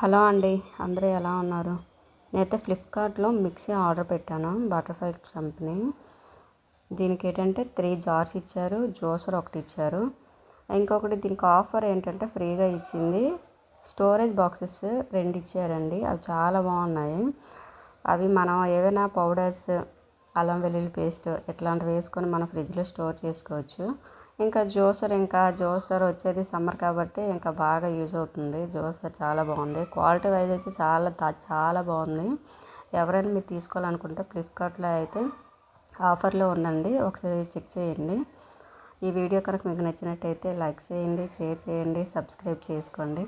Hello అండి, అందరూ ఎలా ఉన్నారు? నేనైతే ఫ్లిప్కార్ట్లో మిక్సీ ఆర్డర్ పెట్టాను, బటర్ఫ్లై కంపెనీ. దీనికి ఏంటంటే 3 జార్స్ ఇచ్చారు, జ్యూసర్ ఒకటి ఇచ్చారు. ఇంకొకటి దీనికి ఆఫర్ ఏంటంటే ఫ్రీగా ఇచ్చింది స్టోరేజ్ బాక్సెస్ 2 ఇచ్చారండి. అవి చాలా బాగున్నాయి. అవి మనం ఏవైనా పౌడర్స్, అల్లం వెల్లుల్లి పేస్ట్ ఇట్లాంటివి వేసుకొని మనం ఫ్రిడ్జ్లో స్టోర్ చేసుకోవచ్చు. ఇంకా జ్యూసర్ వచ్చేది సమ్మర్ కాబట్టి ఇంకా బాగా యూజ్ అవుతుంది. జ్యూసర్ చాలా బాగుంది, క్వాలిటీ వైజ్ అయితే చాలా బాగుంది. ఎవరైనా మీరు తీసుకోవాలనుకుంటే ఫ్లిప్కార్ట్లో అయితే ఆఫర్లో ఉందండి, ఒకసారి చెక్ చేయండి. ఈ వీడియో కనుక మీకు నచ్చినట్టయితే లైక్ చేయండి, షేర్ చేయండి, సబ్స్క్రైబ్ చేసుకోండి.